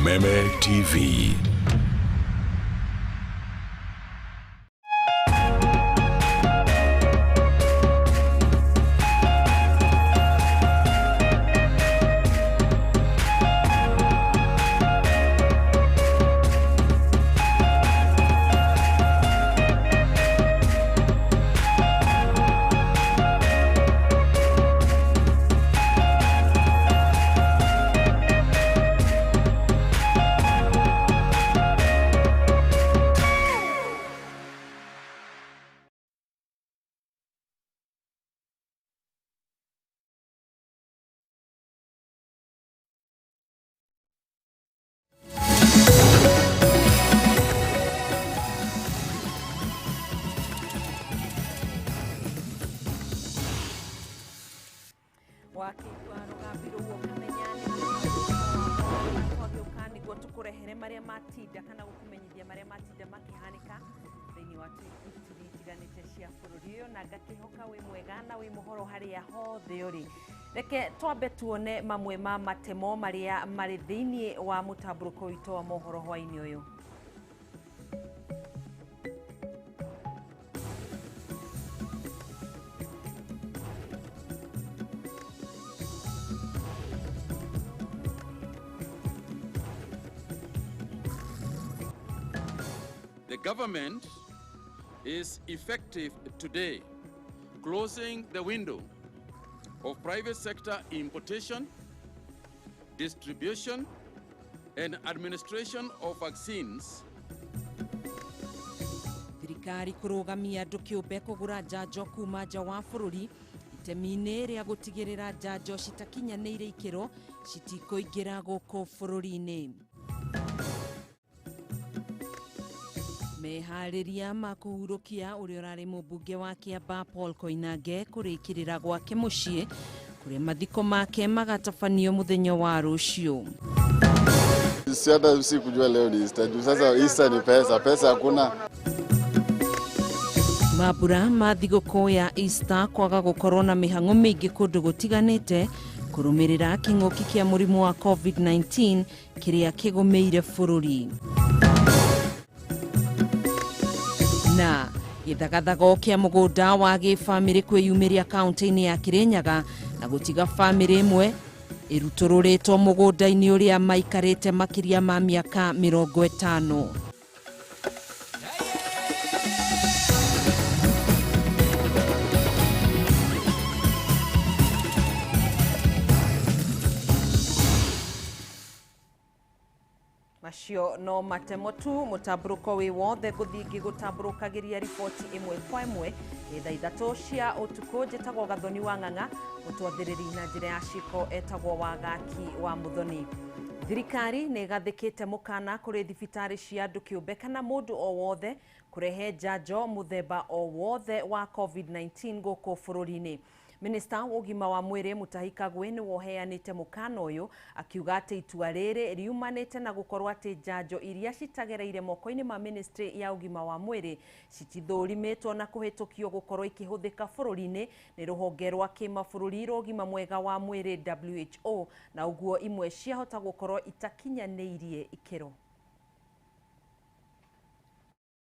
Kameme TV. Ukireherwo maria matida kana gukumenyithia maria matida makihanika thini wa tiganite cia bururi uyu na ngatihoka wi mwega na wi Mohoro haria hothe uri. Reke twambe tuone mamwe ma matemo maria mari thini wa mutamburuko witu wa Mohoro hwaini uyu. The government is effective today, closing the window of private sector importation, distribution, and administration of vaccines. Thirikari kurugamia andu kiumbe kugura njanjo kuma nja wa bururi itemi-ini ria gutigirira njanjo citakinyanĩire ikiro citikoingira guku bururi-ini. Mehariria ma kuhurukia uria urari mubunge wa Kiamba Paul Koinange kurikirira gwake mucii kuria mathiko make magatabanio muthenya wa rucio. Hata sikujua leo ni Easter. Sasa Easter ni pesa hakuna. Mabura ma thigũkũ ya Easter kwaga gukorwo na mihang'o mingi kundu gutiganite kurumirira king'uki kia murimu wa COVID-19 kiria kigumeire bururi. Na githagathago kia mugunda wa gifamiri kwiyumiria kaunti-ini ya Kirinyaga na gutiga famiri imwe irutururitwo mugunda-ini uria maikarite makiria ma miaka 50. Macio no matemo tu mutamburuko wi wothe guthingi gutamburukagiria ripoti imwe kwa imwe ithaa ithatu cia utuku. Njitagwo Gathoni wa Ng'ang'a, mutwathiriri na njira ya ciko etagwo Wagaki wa Muthoni. Thirikari ni gathikite mukana kuri thibitari cia andu kiumbe kana mundu o wothe kurehe njanjo muthemba o wothe wa COVID-19 guku bururi-ini. Minister wa ugima wa mwiri Mutahi Kagwe ni woheanite mukana uyu akiuga ati itua riri riumanite na gukorwo ati njanjo iria citagereire moko-ini ma ministry ya ugima wa mwiri citithurimitwo na kuhitukio gukorwo ikihuthika bururi-ini ni ruhonge rwa kimabũrũri rwa ugima mwega wa mwiri WHO, na uguo imwe ciahota gukorwo itakinyaniirie ikiro.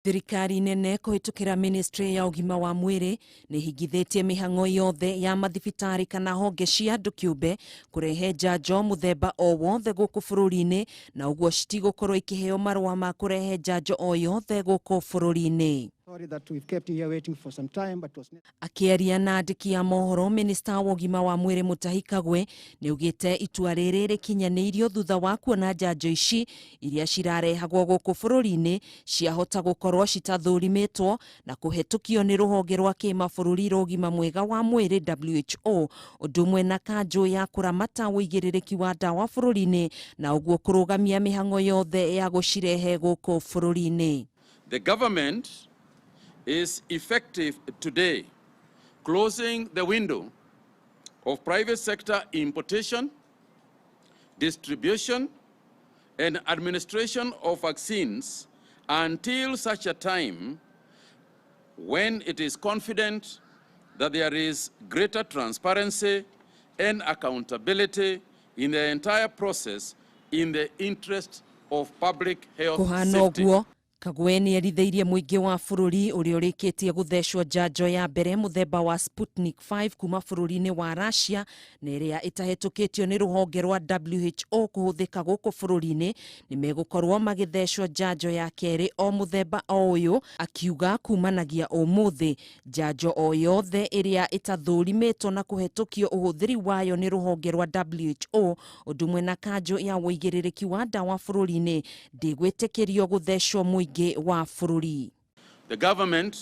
Thirikari nene kuhitukira ministry ya ugima wa mwiri ni hingithitie mihang'o yothe ya mathibitari kana honge cia andu kiumbe kurehe njanjo muthemba o wothe guku bururi-ini, na uguo citigukorwo ikiheo marua ma kurehe njanjo o yothe guku bururi-ini. Akiaria na andiki a mohoro, Minister wa ugima wa mwiri Mutahi Kagwe ni ugite itua riri rikinyaniirio thutha wa kuona njanjo ici iria cirarehagwo guku bururi-ini ciahota gukorwo citathurimitwo na kuhetukio ni ruhonge rwa kimabũrũri rwa ugima mwega wa mwiri WHO, undu umwe na kanjo ya kuramata uigiririki wa dawa bururi-ini na uguo kurugamia mihang'o yothe ya gucirehe guku bururi-ini. The government is effective today, closing the window of private sector importation, distribution, and administration of vaccines until such a time when it is confident that there is greater transparency and accountability in the entire process in the interest of public health Kuhana safety. uguo Kagwe ni eritheirie muingi wa bururi uria urikitie guthecwo njanjo ya mbere muthemba wa Sputnik 5 kuma bururi-ini wa Russia na iria itahetukitio ni ruhonge rwa WHO kuhuthika guku bururi-ini ni megukorwo magithecwo njanjo ya keri o muthemba o uyu, akiuga kumanagia umuthi njanjo o yothe iria itathurimitwo na kuhetukio uhuthiri wayo ni ruhonge rwa WHO undumwe na kanjo ya wigiririki wa dawa bururi-ini ndigwitikirio guthecwo muingi wa bururi. The government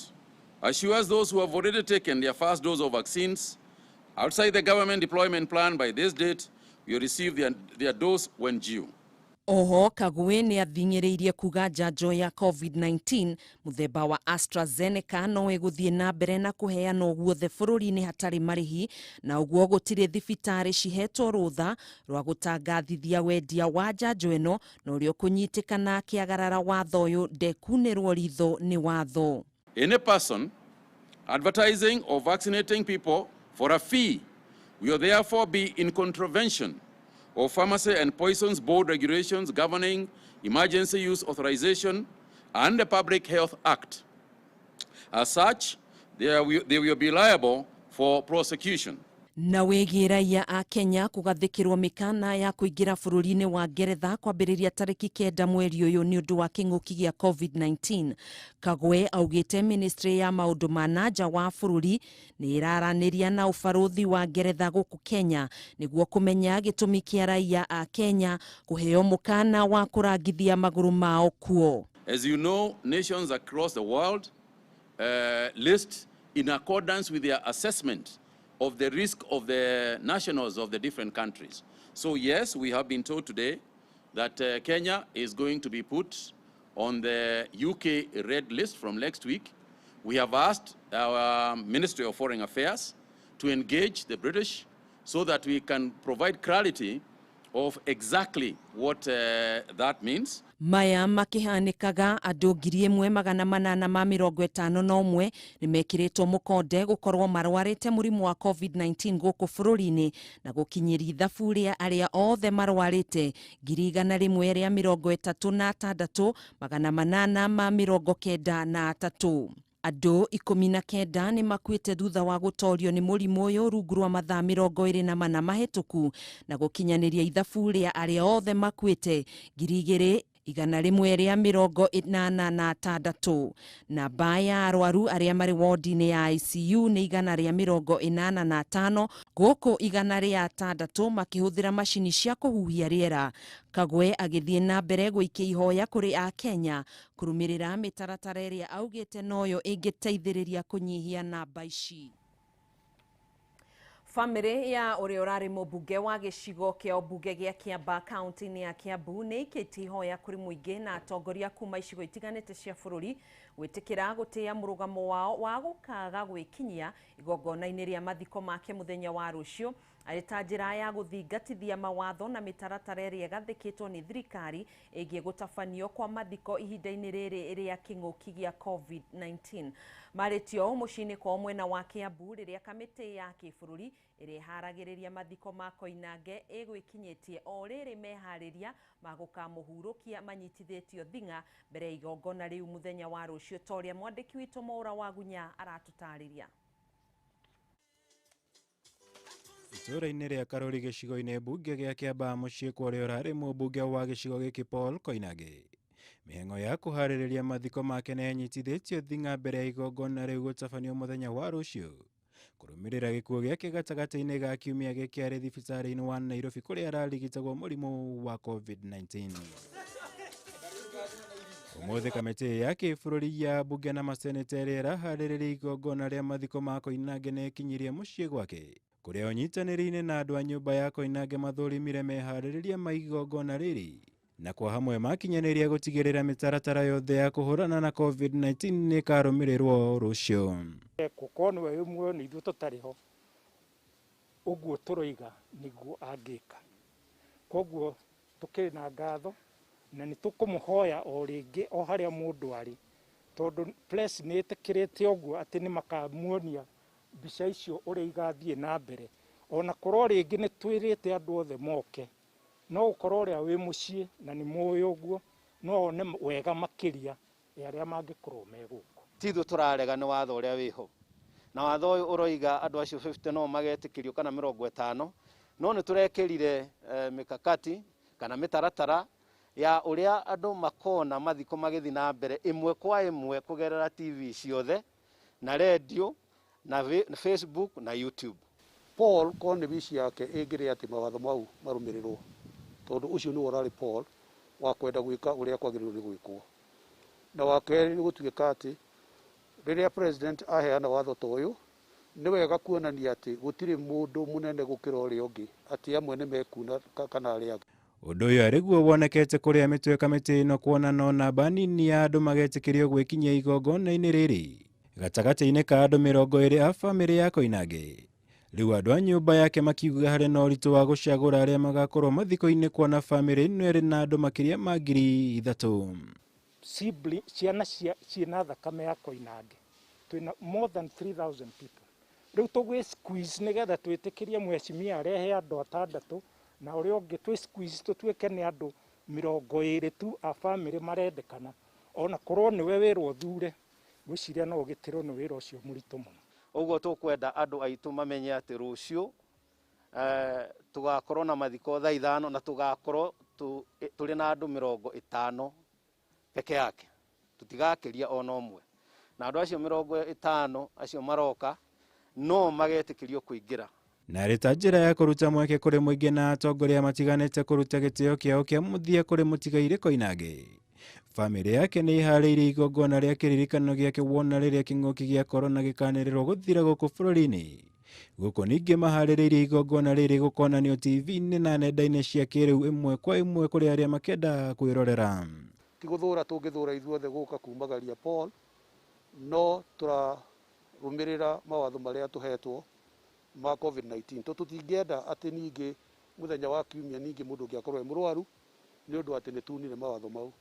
assures those who have already taken their first dose of vaccines outside the government deployment plan by this date will receive their dose when due. Oho Kagwe ni athinyiriirie kuga njanjo ya COVID-19 muthemba wa AstraZeneca no iguthie na mbere na kuheana guothe bururi-ini hatari marihi, na uguo gutiri thibitari cihetwo rutha rwa gutangathithia wendia wa njanjo ino na urio kunyitikana kiagarara watho uyu ndekunirwo ritho ni watho. Any person advertising or vaccinating people for a fee will therefore be in contravention of Pharmacy and Poisons Board regulations governing emergency use authorization and the Public Health Act. As such, they will be liable for prosecution. Na wegi raia a Kenya kugathikirwo mikana ya kuingira bururi-ini wa Ngeretha kwambiriria tariki 9 mweri uyu ni undu wa kinguki gia COVID-19. Kagwe augite ministry ya maundu ma nanja wa bururi ni iraraniria na ubaruthi wa Ngeretha guku Kenya niguo kumenya gitumi kia raia a Kenya kuheo mukana wa kurangithia maguru mao kuo. As you know, nations across the world list in accordance with their assessment of the risk of the nationals of the different countries. So yes, we have been told today that Kenya is going to be put on the UK red list from next week. We have asked our Ministry of Foreign Affairs to engage the British so that we can provide clarity of exactly what that means. Maya makihanikaga andu 1,851 ni mekiritwo mukonde gukorwo marwarite murimu wa COVID-19 guku bururi-ini na gukinyiri ithabu ria aria othe marwarite 136,893. Andu 19 ni makuite thutha wa gutorio ni murimu uyu rungu rwa mathaa 24 mahituku na gukinyaniria ithabu ria aria othe makuite 2,186. Namba ya arwaru aria mari wodi-ini ya ICU ni 185 guku 106 makihuthira mashini cia kuhuhia riera. Kagwe agithie na mbere guikia ihoya kuri a Kenya kurumirira mitaratara iria augite noyo ingiteithiriria kunyihia namba ici. Family ya uria urari mubunge wa gicigo kia obunge gia Kiamba county-ini ya Kiambu ni ikite ihoya kuri muingi na atongoria kuma icigo itiganite cia bururi gwitikira gutia murugamo wao wa gukaga gwikinyia igongona-ini ria mathiko make muthenya wa rucio arita njira ya guthingatithia mawatho na mitaratara iria gathikitwo ni thirikari igie gutabanio kwa mathiko ihinda-ini riri ria kinguki gia COVID-19. Maritio mucini kwa mwena wa Kiambu riria kamiti ya kibururi iri haragiriria mathiko ma Koinange igwikinyitie o riri mehariria maguka muhurukia manyitithitio thinga mbere igongona riu muthenya wa rucio toria mwandiki witu Mohoro wa Gunya aratutariria. Itura-ini ria Karori gicigo-ini bunge gia Kiamba mucii kwa uria urari mubunge wa gicigo giki Paul Koinange. Mihengo ya kuhaririria mathiko make ni nyitithitio thinga mbere ya igongona riu gutabanio muthenya wa rucio kurumirira gikuo giake gatagati-ini ga kiumia giki ari thibitari-ini wa Nairobi kuria ararigitagwo murimu wa COVID-19. Umuthi kamiti ya kibururi ya bunge na maseneta ria irahaririria igongona ria mathiko ma Koinange ni ikinyirie mucii gwake kuria unyitaniri-ini na andu a nyumba ya Koinange mathurimire mehaririria ma igongona riri na kwa hamwe makinyaniria gutigirira mitaratara yothe ya kuhurana na COVID-19 ni karumirirwo rucio. Kukonwe imwe ni ithu tutariho uguo turoiga niguo angika koguo tukiri na ngatho na ni tukumuhoya o ringi o haria mundu ari tondu press ni itikirite uguo ati ni makamuonia mbica icio uria igathie na mbere ona korwo ringi ni twirite andu othe moke no ukorwo uria wi mucii na ni muyo guo no one wega makiria ya aria mangikorwo meguko tithu turarega ni watho uria wiho na watho uyu uroiga andu acio 50 no magetikirio kana 50 no ni turekirire mikakati kana mitaratara ya uria andu makona mathiko magithi na mbere imwe kwa imwe kugerera TV ciothe na radio na Facebook na YouTube. Paul kone bici yake ingire ati mawatho mau marumirirwo tondu ucio ni urari Paul wa kwenda gwika uria kwagiriru ni gwikwo na wakeri ni gutuika ati riria president aheana watho toyo ni wega kuonania ati gutiri mundu munene gukira uria ungi ati amwe ni mekuna kana aria Undu uyu ariguo wonekete kuria mitwe kamiti ino kuonana na banini ya andu magetikirio gwikinyia igongona-ini riri gatagati-ini ka andu 20 a family ya Koinange. Riu andu a nyumba yake makiuga hari na uritu wa gucagura aria magakorwo mathiko-ini kuona family ino iri na andu makiria ma 3,000. ciana ciina thakame ya Koinange twina more than 3,000 people. Riu tugwi squeeze nigetha twitikirie mwecimia arehe andu 6 na uria ungi twi squeeze tutuike ni andu 20 tu a family marendekana ona korwo niwe wirwo thure gwiciria no ugitirwo ni wira ucio murito muno. Uguo tukwenda andu aitu mamenye ati rucio tugakorwo na mathiko thaa 5 na tugakorwo turi na andu 50 peke yake tutigakiria ona umwe na andu acio 50 acio maroka no magetikirio kuingira. Na rita njira ya kuruta mweke kuri muingi na atongoria matiganite kuruta gitio kiao kia muthia kuri mutigaire Koinange. Family yake ni ihariire igongona ria kiririkano giake wona riria king'uki gia corona gikanirirwo guthira guku bururi-ini. Guku ningi mahaririire igongona riri gukonanio TV-ini na nenda-ini cia kiriu imwe kwa imwe kuri aria makenda kwirorera. Tiguthura tungithura ithuothe guka kumagaria Paul no turarumirira mawatho maria tuhetwo ma COVID-19 tutingienda ati ningi muthenya wa kiumia ningi mundu ngiakorwo murwaru ni undu ati nitunire mawatho mau.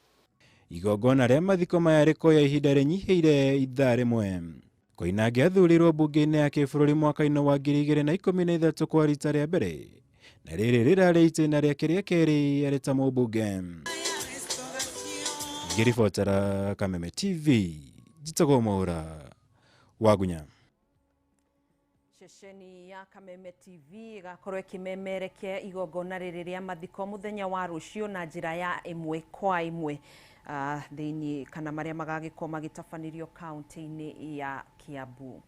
Igongona ria mathiko maya rikoya ihinda rinyihiire ithaa rimwe. Koinange athurirwo bunge-ini ya kibururi mwaka-ini wa 2013 kwa rita ria mbere na riri rirari itena riake ria keri ari ta mubunge. Ngiribotera Kameme TV njitagwo Mohoro Wagunya. Ceceni ya Kameme TV igakorwo ikimemerekia igongona riri ria mathiko muthenya wa rucio na njira ya imwe kwa imwe thiini kana maria magagikorwo magitabanirio kaunti-ini ya Kiambu.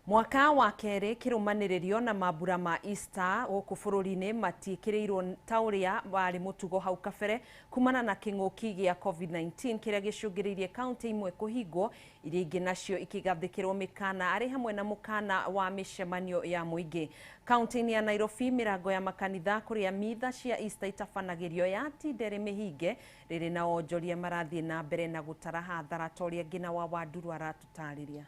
Mwaka wa keri kirumanirio na mambura ma Easter guku bururi-ini matikirirwo ta uria wari mutugo hau kabere kumana na king'uki gia COVID-19 kiria gicungiririe kaunti imwe kuhingwo iria ingi nacio ikigathikirwo mikana ari hamwe na mukana wa micemanio ya muingi. Kaunti-ini ya Nairobi mirango ya makanitha kuria mitha cia Easter itabanagirio ya tindere mihinge riri na onjoria marathie na mbere na gutara hathara toria ngina wa Wanduru aratutariria.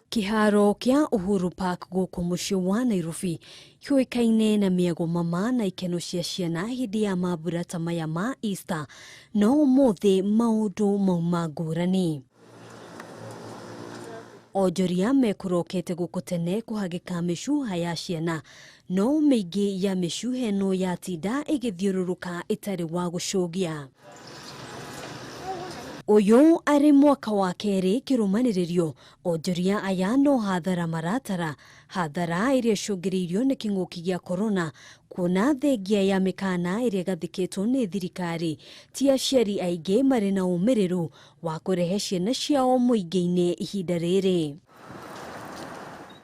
Kiharo kia Uhuru Park guku mucii wa Nairobi hiuikaine na miago mama na ikeno cia ciana hindi ya mambura ta maya ma Easter no umuthi maundu mauma ngurani. Onjoria mekurokete guku tene kuhagika mishuha ya ciana no miingi ya mishuha ino yatinda igithiururuka itari wa gucugia. Uyu ari mwaka wa keri kirumanirio onjoria aya no hathara maratara hathara iria cungiriirio ni king'uki gia corona kuona thengia ya mikana iria gathikitwo ni thirikari ti aciari aingi mari na umiriru wa kurehe ciana ciao muingi-ini ihinda riri.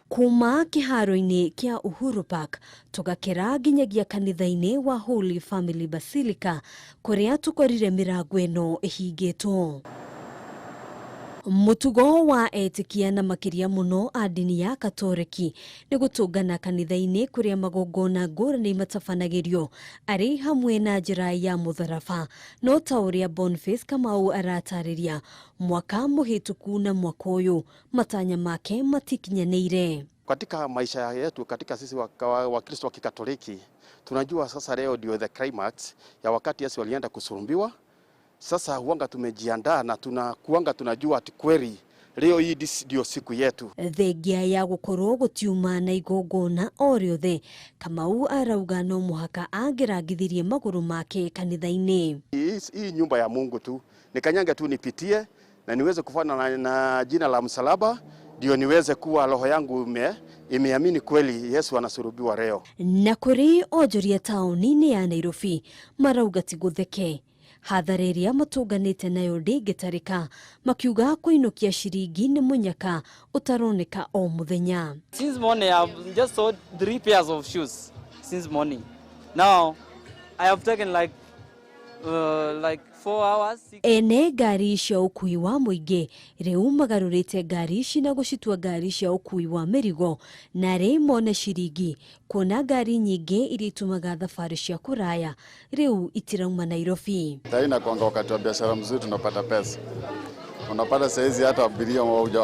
Kuma kiharo-ini kia Uhuru Park tugakira nginyagia kanitha-ini wa Holy Family Basilica kuria tukorire mirango ino ihingitwo. Mutugo wa etikia na makiria muno a dini ya Katoliki ni gutungana kanitha-ini kuria magongona ngurani matabanagirio ari hamwe na njira ya mutharaba no ta uria Boniface Kamau aratariria mwaka muhituku na mwaka uyu matanya make matikinyanire. Katika maisha yetu katika sisi wa Kristo wa Kikatoliki tunajua sasa leo ndio the climax ya wakati Yesu alienda kusulumbiwa. Sasa huanga tumejiandaa na tunajua ati kweli leo hii ndio siku yetu. Thengia ya gukorwo gutiuma na igongona o riothe, Kamau arauga no muhaka angirangithirie maguru make kanitha-ini. Hii nyumba ya Mungu tu nikanyanga tu nipitie na niweze kufana na jina la msalaba, ndio niweze kuwa roho yangu imeamini kweli Yesu anasulubiwa leo. Na kuri ojoria tauni-ini ya Nairobi marauga tigutheke. Hathareria matunganite nayo ndingitarika makiuga kuinukia shiringi ni munyaka utaroneka o muthenya. Since morning I've just sold 3 pairs of shoes since morning. Now I have taken like 4 hours. Ene ngari cia ukui wa muingi riu magarurite ngari ici na gucitua ngari cia ukui wa mirigo na ri mone shiringi kuona ngari nyingi iritumaga thabari cia kuraya riu itirauma Nairobi. Taina kwanga wakati wa biashara mzuri tunapata pesa. Unapata saizi hata abiria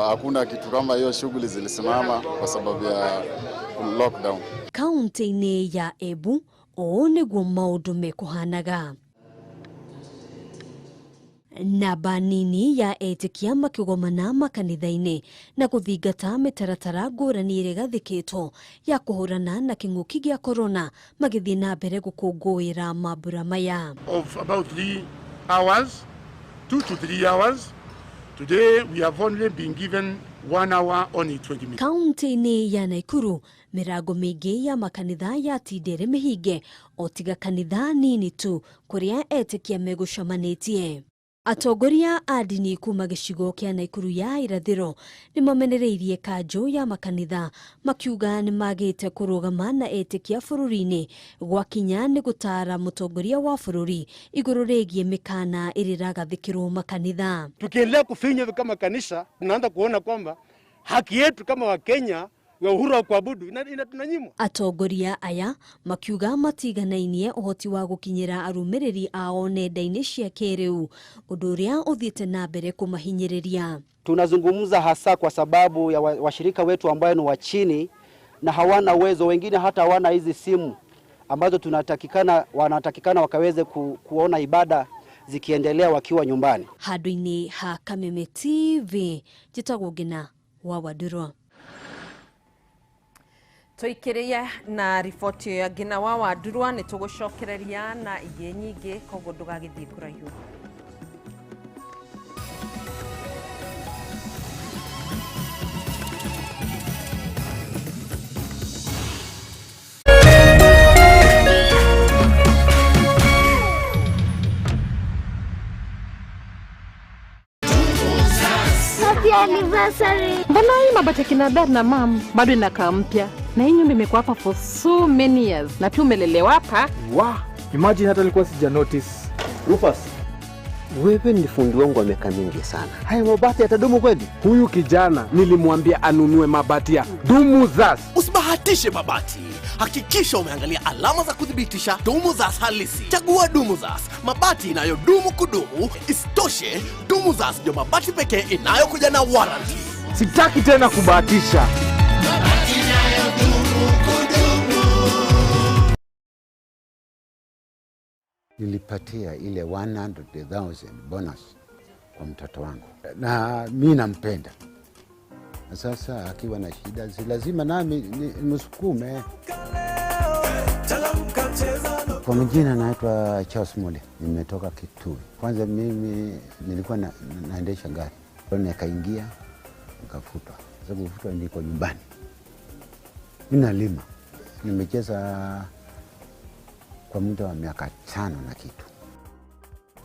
hakuna kitu kama hiyo, shughuli zilisimama kwa sababu ya lockdown. Kaunti-ini ya Embu o niguo maundu mekuhanaga. Namba nini ya etikia makigomana makanitha-ini na kuthingata mitaratara ngurani iri gathikitwo ya kuhurana na king'uki gia corona magithii na mbere gukungũĩra mambura maya. Of about 3 hours, 2 to 3 hours. Today we have only been given 1 hour only 20 minutes. Kaunti-ini ya Naikuru mirango mingi ya makanitha ya tindere mihinge o tiga kanitha nini tu kuria etikia megucamanitie. Atongoria a dini kuma gicigo kia Naikuru ya irathiro ni mamenereirie kanjo ya makanitha makiuga ni magite kurugama na etikia bururi-ini gwakinya ni gutara mutongoria wa bururi iguru rigie mikana irirathikirwo makanitha. Tukiendelea kufinya kama kanisa tunaanza kuona kwamba haki yetu kama Wakenya wa uhuru wa kuabudu tunanyimwa. Atongoria aya makiuga matiganainie uhoti wa gukinyira arumiriri ao nenda-ini cia kiriu undu uria uthiite na mbere kumahinyiriria. Tunazungumza hasa kwa sababu ya washirika wetu ambao ni wa chini na hawana uwezo, wengine hata hawana hizi simu ambazo wanatakikana wakaweze kuona ibada zikiendelea wakiwa nyumbani. Handũ-inĩ ha Kameme TV jitagwo Ngina wa Wadurwa. Tuikiria na riboti ya Ngina wa Wadurwa ni tugucokereria na ingĩ nyingĩ koguo ndugagithie kuraihu. Anniversary. Mbona hii mabati kina dad na mam bado inakaa mpya? Na hii nyumba imekuwa hapa for so many years. Na pia umelelewa hapa. Wow, imagine hata nilikuwa sija notice. Rufus, wewe ni fundi wangu wa miaka mingi sana. Haya mabati yatadumu kweli? Huyu kijana nilimwambia anunue mabati ya Dumuzas. Usibahatishe mabati. Hakikisha umeangalia alama za kudhibitisha Dumuzas halisi. Chagua Dumuzas, mabati inayodumu kudumu. Isitoshe, Dumuzas ndio mabati pekee inayokuja na warranty. Sitaki tena kubahatisha. Mabati inayodumu kudumu. Nilipatia ile 100,000 bonus kwa mtoto wangu. Na mimi nampenda. Sasa akiwa na shida lazima nami nimsukume. Kwa majina naitwa Charles Mole, nimetoka Kitui. Kwanza mimi nilikuwa naendesha gari. Nikaingia nikafutwa. Sasa kufutwa niko nyumbani. Mimi nalima. Nimecheza kwa muda wa miaka 5 na kitu.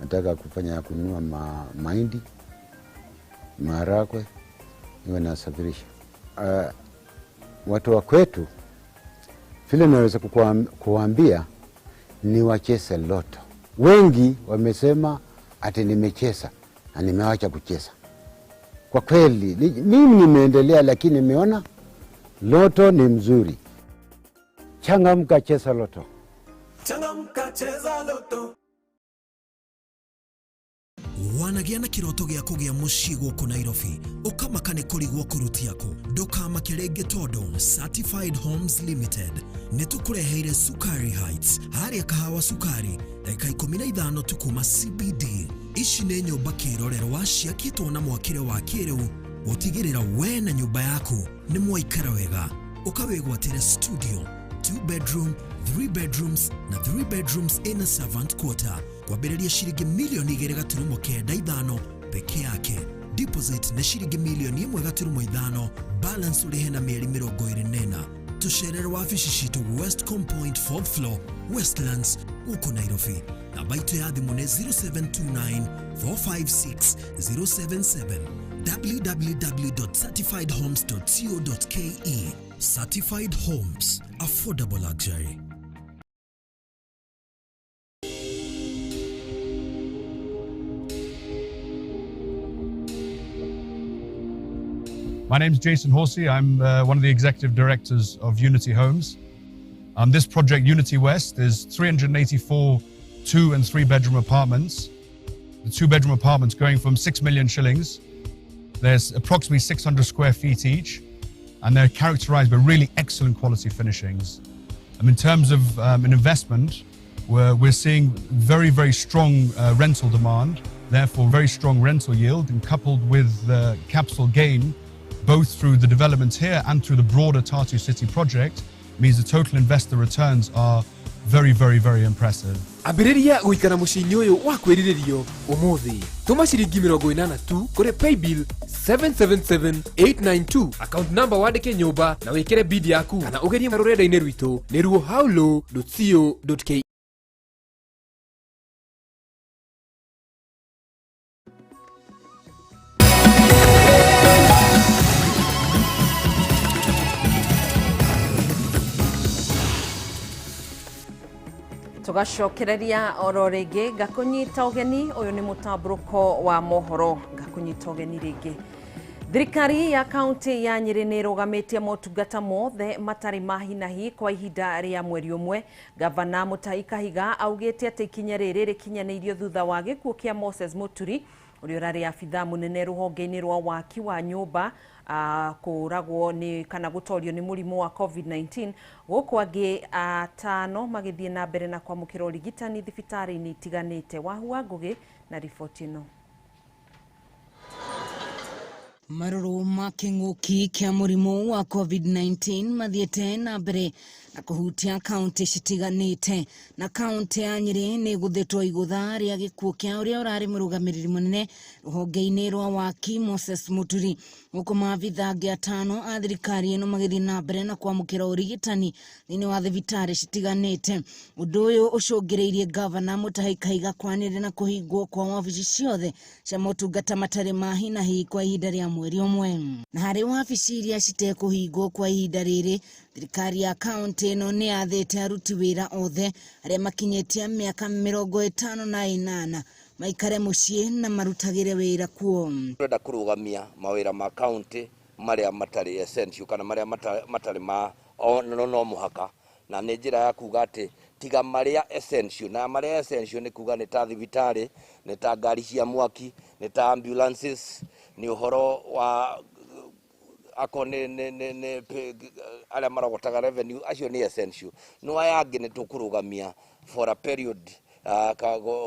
Nataka kununua mahindi, maharagwe, niwe nasafirisha. Watu wa kwetu vile naweza kuwaambia ni wacheze loto. Wengi wamesema ati nimecheza na nimeacha kucheza. Kwa kweli mimi nimeendelea, lakini nimeona loto ni mzuri. Changamka, cheza loto. Changamka, cheza loto. Wanagia na kiroto gya kugia mucii guku Nairobi ukamakane kurigwo kurutiako ndukamake rĩngĩ tondu Certified Homes Limited nitukureheire Sukari Heights haria kahawa sukari dakika 15 tu kuma CBD. Ici nĩ nyũmba kĩrorerwa ciakĩtwo na mwakĩre wa kĩrĩu Utigirira we na nyumba yaku ni mwaikara wega. Ukawegwatira studio, 2 bedroom, 3 bedrooms na 3 bedrooms in a servant quarter. Kwambĩrĩria ciringi milioni 2.5 peke yake. Deposit na ciringi milioni 1.5, balance ulihe na mieri 24. Tucerere wabici citu West Compoint 4th floor, Westlands, uko Nairobi. Namba itu ya thimũ nĩ 0729 456 077. www.certifiedhomes.co.ke. Certified Homes, affordable luxury. My name is Jason Horsey. I'm one of the executive directors of Unity Homes. This project, Unity West, is 384 2- and 3-bedroom apartments. The 2-bedroom apartments going from 6 million shillings. There's approximately 600 square feet each, and they're characterized by really excellent quality finishings. In terms of an investment, we're seeing very, very strong rental demand, therefore very strong rental yield, and coupled with capital gain, both through the development here and through the broader Tartu City project, means the total investor returns are very, very, very impressive. Ambĩrĩria gũikara mũciĩ-inĩ ũyũ wa kwĩrirĩrio ũmũthĩ. Tũma ciringi 80 tu kũrĩ paybill 777892, account number wandĩke nyũmba na wĩkĩre bid yaku, kana ũgerie rũrenda-inĩ rwitũ nĩruo howlow.co.ke. Tugacokereria oro ringi ngakunyita ugeni uyu ni mutamburuko wa mohoro ngakunyita ugeni ringi. Thirikari ya kaunti ya Nyeri ni rugamitie motungata mothe matari mahinahi kwa ihinda ria mweri umwe. Gavana Mutahi Kahiga augite ati ikinya riri rikinyaneirio thutha wa gikuo kia Moses Muturi uria urari abitha munene ruhonge-ini rwa waki wa nyumba kuragwo ni kana gutorio ni murimu wa COVID-19 guku angi atano magithie na mbere na kwamukira urigitani thibitari-ini itiganite. Wahua Ngugi na riboti ino. Maruru ma king'uki kia murimu wa COVID-19 mathiete na mbere na kuhutia kaunti citiganite, na kaunti ya Nyeri ni guthitwo igutha ria gikuo kia uria urari murugamiriri munene ruhonge-ini rwa waki Moses Muturi, guku maabitha angi atano a thirikari ino magithie na mbere na kwamukira urigitani thiini wa thibitari citiganite. Undu uyu ucungireirie Gavana Mutahi Kahiga kwanire na kuhingwo kwa wabici ciothe cia motungata matari mahinahi kwa ihinda ria mweri umwe. Na hari wabici iria citekuhingwo kwa ihinda riri, thirikari ya kaunti ino ni yathite aruti wira othe aria makinyitie miaka 58 maikare mucii na marutagire wira kuo. Turenda kurugamia mawira ma kaunti maria matari essential kana maria matari ma no muhaka, na ni njira ya kuga ati tiga maria essential, na maria essential ni kuga ni ta thibitari, ni ta ngari cia mwaki, ni ta ambulances, ni uhoro wa akone ne ala maragotaga revenue, acio ni essential. No aya angi ni tukurugamia for a period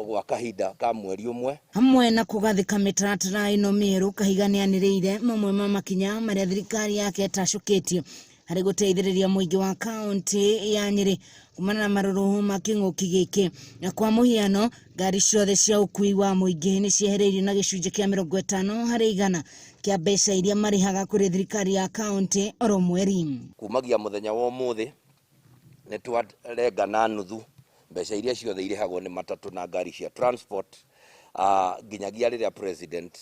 gwa kahinda ka mweri umwe. Hamwe na kugathika mitaratara ino mieru, Kahiga nianiriire mamwe ma makinya maria thirikari yake itacukitie hari guteithiriria muingi wa kaunti ya Nyeri kumana na maruru ma king'uki giki. Na kwa muhiano, ngari ciothe cia ukui wa muingi ni ciehereirio na gicunji kia 50% kia mbeca iria marihaga kuri thirikari ya kaunti oro mweri. Kumagia muthenya wa umuthi ni twarenga na nuthu mbeca iria ciothe irihagwo ni matatu na ngari cia transport nginyagia riria president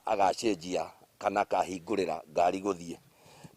agacenjia kana kahingurira ngari guthie,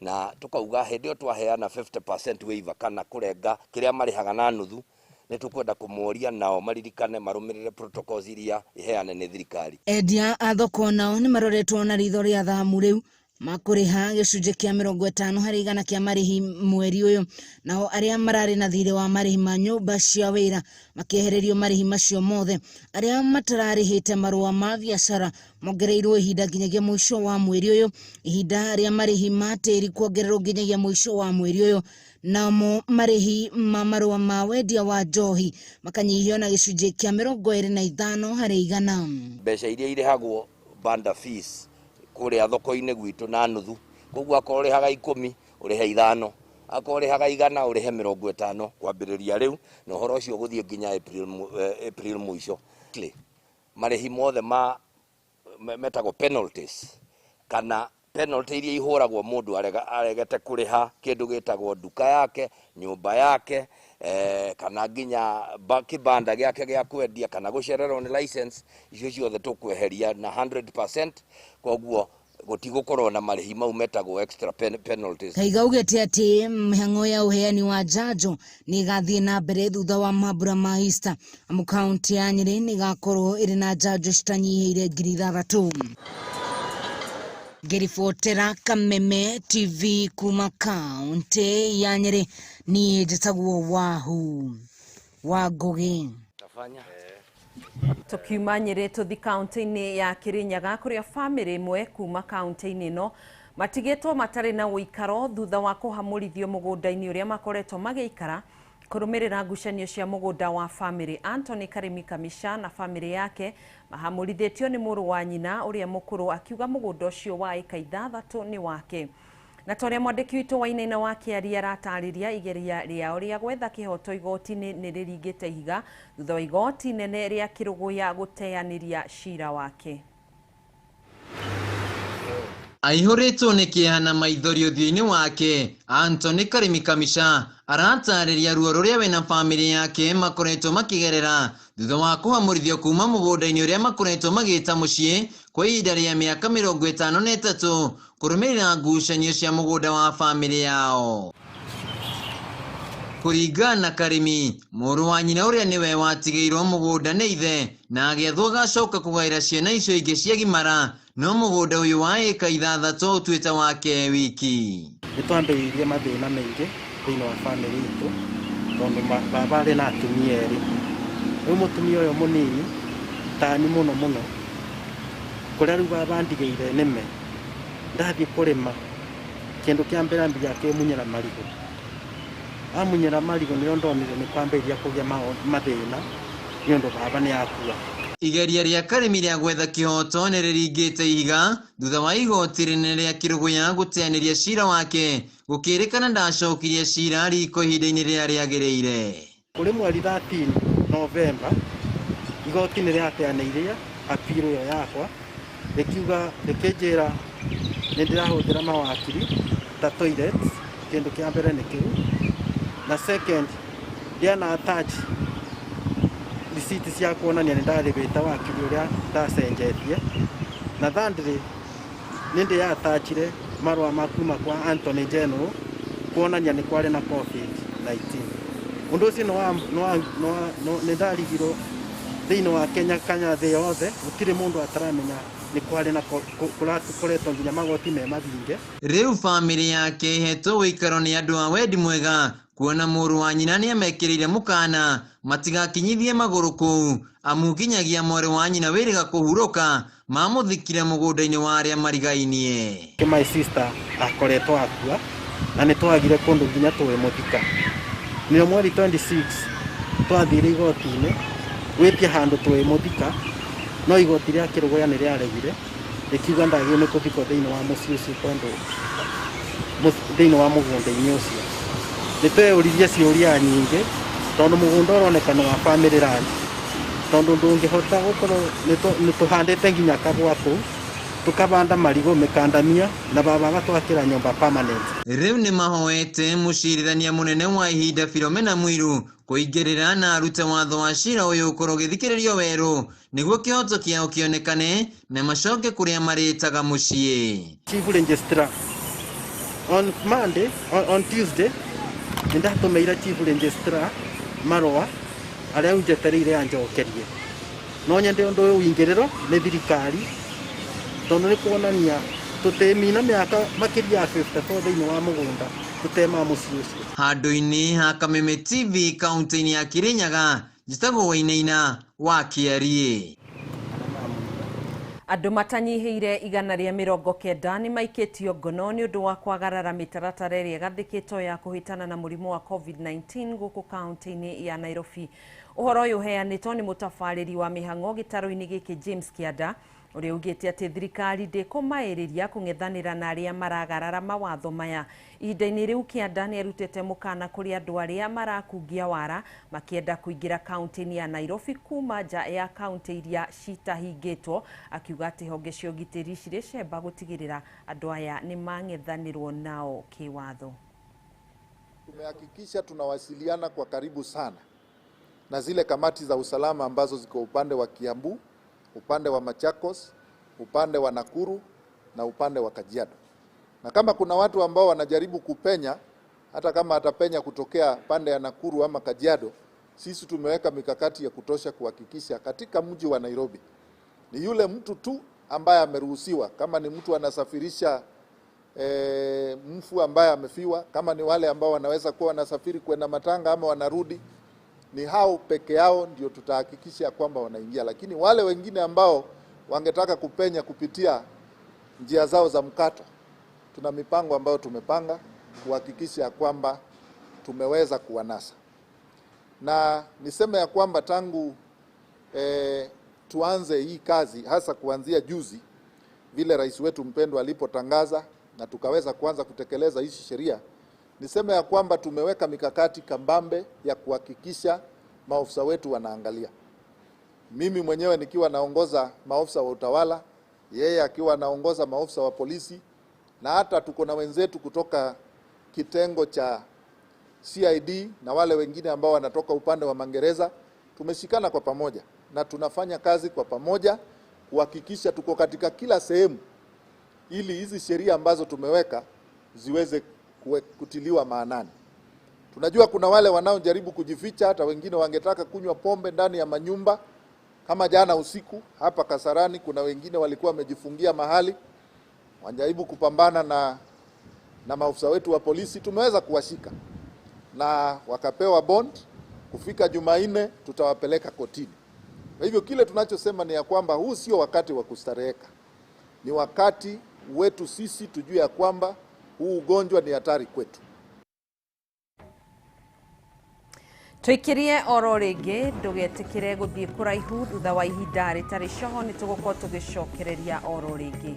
na tukauga hindi twaheana 50% waiver kana kurenga kiria marihaga na nuthu, ni tukwenda kumuoria nao maririkane marumirire protocols iria iheane ni thirikari. Endia a thoko nao ni maroretwo na ritho ria thamu riu makuriha gicunji kia 50% kia marihi mweri uyu, nao aria marari na thire wa marihi ma nyumba cia wira makiehererio marihi macio mothe. Aria matararihite marua ma biashara mongereirwo ihinda nginyagia mwisho wa mweri uyu, ihinda ria marihi ma tiri kuongererwo nginyagia mwisho wa mweri uyu, namo marihi ma marua ma wendia wa njohi makanyihio na gicunji kia 25%. Mbeca iria irihagwo banda fees kuria thoko-ini gwitu na nuthu koguo akorĩhaga 10 ũrĩhe 5 akorĩhaga 100 ũrĩhe 50 kwambĩrĩria rĩu na ũhoro ũcio gũthiĩ nginya April mũico marĩhi mothe metagwo penalties kana penalty iria ihũragwo mũndũ aregete kũrĩha kĩndũ gĩtagwo nduka yake nyũmba yake kana nginya kĩbanda gĩake gĩa kwendia kana gũcererwo nĩ license icio ciothe tũkweheria na 100% koguo gũtigũkorwo na marĩhi mau metagwo extra penalties. Kaiga ugete ati mĩhang'o ya uheani wa njanjo nĩ ĩgathiĩ na mbere thutha wa mambura ma Easter amu kaunti ya Nyeri nĩ ĩgakorwo ĩrĩ na njanjo citanyihĩire 6,000. Ngĩribotera Kameme TV kuma kaunti ya Nyeri niĩ njĩtagwo Wahu wa Ngugi. Tukiuma Nyeri tuthi kaunti-inĩ ya Kirinyaga kũrĩa famĩlĩ ĩmwe kuma kaunti-inĩ ĩno matigĩtwo matarĩ na ũikaro thutha wa kũhamũrithio mũgũnda-inĩ ũrĩa makoretwo magĩikara kũrũmĩrĩra ngucanio cia mũgũnda wa famĩlĩ. Anthony Karimi Kamisha na famĩlĩ yake mahamũrithĩtio nĩ mũrũ wa nyina ũrĩa mũkũrũ akiuga mũgũnda ũcio wa ĩka 6 nĩ wake. Na torĩa mwandĩki witũ wa Inaina wa Kĩaria aratarĩria igeria rĩao rĩa gwetha kĩhoto igoti-inĩ nĩ rĩringĩte ihiga thutha wa igoti nene rĩa Kĩrũgũya gũteanĩria cira wake. Aihũrĩtwo nĩ kĩeha na maithori ũthiũ-inĩ wake, Anthony Karimi Kamisha aratarĩria ruo rũrĩa we na famĩlĩ yake makoretwo makĩgerera thutha wa kũhamũrithio kuma mũgũnda-inĩ ũrĩa makoretwo magĩta mũciĩ kwa ihinda rĩa mĩaka 53 kũrũmĩrĩra ngucanio cia mũgũnda wa famĩlĩ yao. Kũringana na Karimi, mũrũ wa nyina ũrĩa nĩwe watigĩirwo mũgũnda nĩ ithe na agĩathwo agacoka kũgaĩra ciana icio ingĩ cia gimara, no mũgũnda ũyũ wa ĩka 6 ũtuĩte wake wiki. Nĩtwambĩrĩirie mathĩna maingĩ thĩinĩ wa famĩlĩ itũ tondũ baba arĩ na atumia erĩ. Rĩu mũtumia ũyũ mũnini tani mũno kũrĩa rĩu baba ndigĩire nĩme ndathiĩ kũrĩma kĩndũ kĩa mbere ambia akĩmunyĩra marigũ. Amunyĩra marigũ nĩyo ndonire nĩ kwambĩrĩria kũgĩa mathĩna nĩũndũ baba nĩ akua. Igeria rĩa Karimi rĩa gwetha kĩhoto nĩ rĩringĩte ihiga thutha wa igoti rĩnene rĩa Kĩrũgũya gũteanĩria cira wake gũkĩrĩkana ndacokirie cira riko ihinda-inĩ rĩrĩa rĩagĩrĩire. Kũrĩ mweri 13 Novemba igoti nĩ rĩateanĩirie appeal ĩyo yakwa rĩkiuga rĩkĩnjĩra nĩ ndĩrahũthĩra mawakiri ta toilets kĩndũ kĩa mbere nĩ kĩu, na second ndiana attach receipt cia kuonania nĩ ndarĩhĩte wakiri ũrĩa ndacenjetie, na thirdly nĩ ndĩatachire marũa ma kuma kwa Anthony General kuonania nĩ kwarĩ na COVID-19. Ũndũ ũcio nĩ ndarigirwo thĩinĩ wa Kenya kanya thĩ yothe gũtirĩ mũndũ ataramenya nĩ kwarĩ na kũretwo nginya magoti me mathinge. Rĩu famĩlĩ yake ihetwo ũikaro nĩ andũ a wendi mwega kuona mũrũ wa nyina nĩ amekĩrĩire mũkana matigakinyithie magũrũ kũu amu nginyagia mwarĩ wa nyina wĩrĩga kũhurũka mamũthikire mũgũnda-inĩ wa arĩa marigainie. My sister akoretwo akua na nĩ twagire kũndũ nginya twĩmũthika. Nĩyo mweri 26 twathire igoti-inĩ gwĩtia handũ twĩmũthika, no igoti rĩa Kĩrũgũya nĩ rĩaregire rĩkiuga ndagĩrĩirwo nĩ kũthikwo thĩinĩ wa mũciĩ ũcio tondũ thĩinĩ wa mũgũnda-inĩ ũcio. Nĩ tweyũririe ciũria nyingĩ tondũ mũgũnda ũronekana wa family land, tondũ ndũngĩhota gũkorwo nĩ tũhandĩte nginya kahũa kũu tukabanda marigũ mĩkandamia na baba agatwakĩra nyũmba permanent. Rĩu nĩ mahoete mũcirithania mũnene wa ihinda Philomena Mwilu kũingĩrĩra na arute watho wa cira ũyũ ũkorwo ũgĩthikĩrĩrio werũ nĩguo kĩhoto kĩao kĩonekane na macoke kũrĩa marĩtaga mũciĩ. Chief Registrar on Monday, on Tuesday nĩ ndatũmĩire Chief Registrar marũa arĩa unjetereire anjokerie, no nyende ũndũ ũyũ ũingĩrĩrwo nĩ thirikari tondũ nĩ kuonania tũtemina mĩaka makĩria ya 54 thĩinĩ wa mũgũnda tũtema mũciĩ ũcio. Handũ-inĩ ha Kameme TV kaunti-inĩ ya Kirinyaga, njĩtagwo Inaina wa Kĩaria. Andũ matanyihĩire 190 nĩ maikĩtio ngono nĩ ũndũ wa kwagarara mĩtaratara ĩrĩa ĩgathĩkĩtwo ya kũhĩtana na mũrimũ wa COVID-19 gũkũ kaunti-inĩ ya Nairobi. Ũhoro ũyũ ũheanĩtwo nĩ mũtabarĩri wa mĩhang'o gĩtarũ-inĩ gĩkĩ James Kianda uri ugite ati thirikari ndikumairiria kung'ethanira na aria maragarara mawatho maya. Ihinda-ini riu Kianda ni erutite mukana kuri andu aria marakungia wara makienda kuingira kaunti-ini ya Nairobi kuma nja ya kaunti iria citahingitwo, akiuga ati honge cia ugitiri ciri cemba gutigirira andu aya ni mang'ethanirwo nao kiwatho. Tumehakikisha tunawasiliana kwa karibu sana na zile kamati za usalama ambazo ziko upande wa Kiambu, upande wa Machakos, upande wa Nakuru na upande wa Kajiado. Na kama kuna watu ambao wanajaribu kupenya, hata kama atapenya kutokea pande ya Nakuru ama Kajiado, sisi tumeweka mikakati ya kutosha kuhakikisha katika mji wa Nairobi ni yule mtu tu ambaye ameruhusiwa. Kama ni mtu anasafirisha mfu ambaye amefiwa, kama ni wale ambao wanaweza kuwa wanasafiri kwenda matanga ama wanarudi, ni hao peke yao ndio tutahakikisha kwamba wanaingia. Lakini wale wengine ambao wangetaka kupenya kupitia njia zao za mkato, tuna mipango ambayo tumepanga kuhakikisha kwamba tumeweza kuwanasa. Na niseme ya kwamba tangu tuanze hii kazi, hasa kuanzia juzi vile rais wetu mpendwa alipotangaza na tukaweza kuanza kutekeleza hizi sheria, niseme ya kwamba tumeweka mikakati kambambe ya kuhakikisha maofisa wetu wanaangalia. Mimi mwenyewe nikiwa naongoza maofisa wa utawala, yeye akiwa naongoza maofisa wa polisi, na hata tuko na wenzetu kutoka kitengo cha CID na wale wengine ambao wanatoka upande wa Mangereza. Tumeshikana kwa pamoja na tunafanya kazi kwa pamoja kuhakikisha tuko katika kila sehemu, ili hizi sheria ambazo tumeweka ziweze kutiliwa maanani. Tunajua kuna wale wanaojaribu kujificha, hata wengine wangetaka kunywa pombe ndani ya manyumba. Kama jana usiku hapa Kasarani, kuna wengine walikuwa wamejifungia mahali, wanajaribu kupambana na maafisa wetu wa polisi. Tumeweza kuwashika na wakapewa bond. Kufika Jumanne tutawapeleka kotini. Kwa hivyo kile tunachosema ni ya kwamba huu sio wakati wa kustareheka. Ni wakati wetu sisi tujue ya kwamba huu ugonjwa ni hatari kwetu. Twikirie oro ringi ndugetikire guthie kuraihu thutha wa ihinda ritari coho ni tugukorwo tugicokereria oro ringi.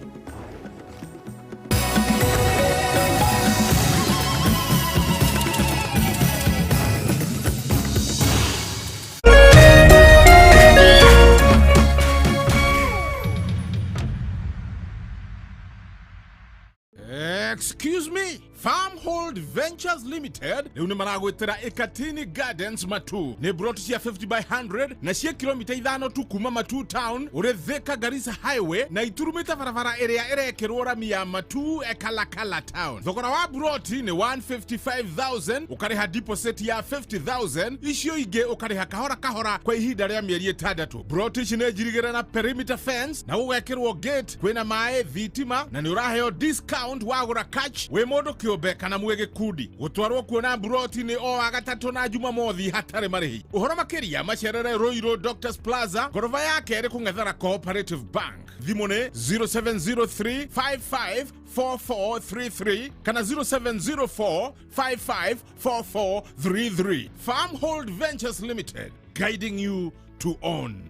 Excuse me, Farmhold Ventures Limited ni maragwetera Ekatini Gardens Matu ni broti cia 50 by 100 na cia kilomita 5 tu kuma Matu town uri Thika Garissa highway na iturumita barabara area irekirwo rami ya Matu Ekalakala town. Thogora wa broti ni 155,000, ukariha deposit ya 50,000, icio ingi ukariha kahora kahora kwa ihinda ria mieri 6. Broti cinejirigera na perimeter fence na ugekirwo gate kwina mae thitima na ni uraheo discount wagura catch we modo kiombe kana mwege kudi gutwarwo kuona broti ni o agatatu na Jumamothi hatare marihi. Uhoro makiria macerere Roiro Doctors Plaza gorofa yake iri kung'ethera Cooperative Bank. Thimone 0703554433 kana 0704554433. Farmhold Ventures Limited, guiding you to own.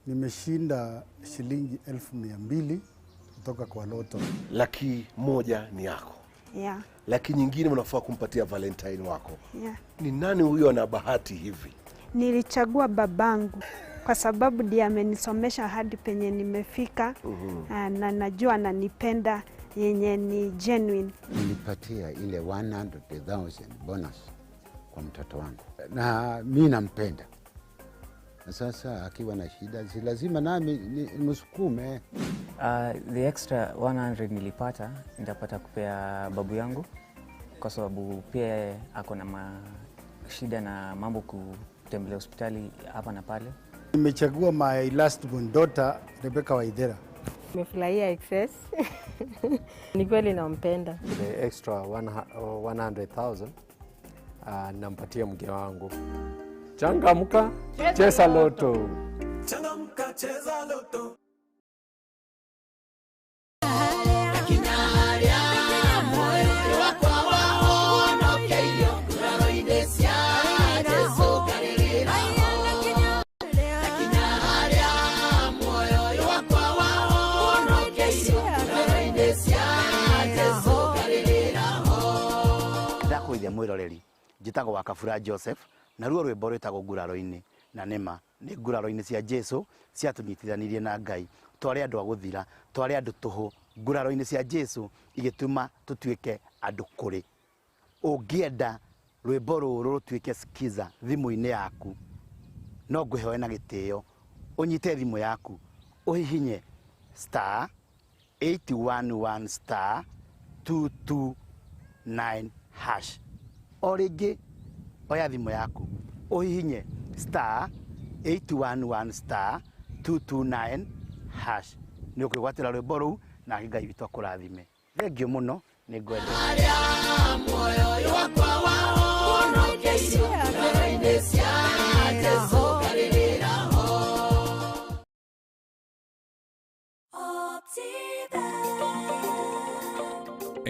Nimeshinda shilingi 1,200 kutoka kwa loto. 100,000 ni yako. Yeah. Laki nyingine unafaa kumpatia Valentine wako. Yeah. Ni nani huyo ana bahati hivi? Nilichagua babangu kwa sababu ndiye amenisomesha hadi penye nimefika. Na najua ananipenda yenye ni genuine. Nilipatia ile 100,000 bonus kwa mtoto wangu. Na mimi nampenda. Sasa akiwa na shida si lazima nami msukume. The extra 100 nilipata nitapata kupea babu yangu kwa sababu pia ako na shida na mambo kutembelea hospitali hapa na pale. Nimechagua my last born daughter Rebecca Waithera. Nimefurahia excess. Ni kweli nampenda. The extra 100,000 nampatia mke wangu. Changamka, cheza loto. Changamka, cheza loto. ndakwithia mwiroreri njitagwo wa Kabura Joseph na ruo rwimbo rwitagwo nguraro-ini na nima ni nguraro-ini cia Jesu ciatunyitithanirie na Ngai twari andu a guthira twari andu tuhu nguraro-ini cia Jesu igituma tutuike andu kuri ungienda rwimbo ruru rutuike skiza thimu-ini yaku no nguhewe na gitio unyite thimu yaku uhihinye *811 *229# o ringi oya thimu yaku uhihinye *811 *229# ni ukwigwatira rwimbo ruu na Ngai witu akurathime. Thengio muno ni ngwende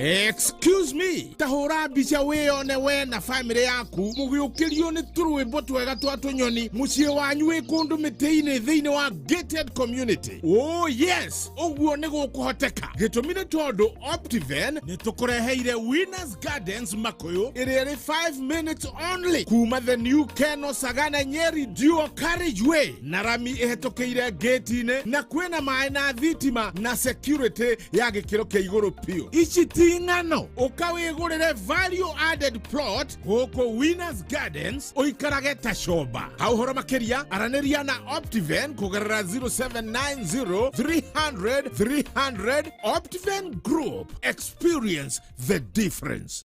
Excuse me, tahora bicha weyone we na family yaku mugiukirio ni turwimbo twega twa tunyoni mucie wanyu wi kundu mitiini thiini wa gated community. Oh yes, uguo ni gukuhoteka gitumire tondu Optiven ni tukureheire Winners Gardens Makuyu iri 5 minutes only kuma the new Keno Sagana Nyeri dual carriageway na rami ihetokeire gate-ini na kwena mai na thitima na security ya gikiro kia iguru pio. Ici ngano ukawigurire value added plot huko Winners Gardens uikarage tashoba. Hauhoro makeria araniria na Optiven kugerera 0790 300 300. Optiven Group, experience the difference.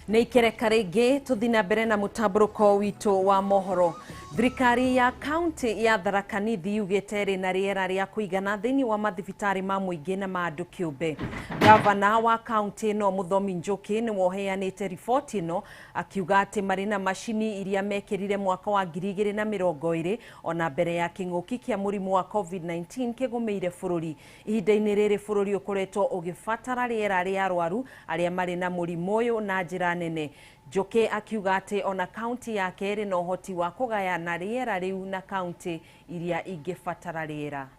Neikereka ringi tuthina mbere na mutamburuko witu wa mohoro. Thirikari ya kaunti ya Tharaka Nithi yugite ri na riera ria kuigana thiini wa mathibitari ma muingi na ma andu kiumbe. Gavana wa kaunti no Muthomi Njuki ni woheanite riboti no akiuga ati mari na mashini iria mekirire mwaka wa 2020 ona mbere ya king'uki kia murimu wa COVID-19 kigumeire bururi. Ihinda-ini riri bururi ukoretwo ugibatara riera ria arwaru aria mari na murimu uyu na njira nene. Njuki akiuga ati ona kaunti yake iri na uhoti wa kugayana riera riu na kaunti iria ingibatara riera.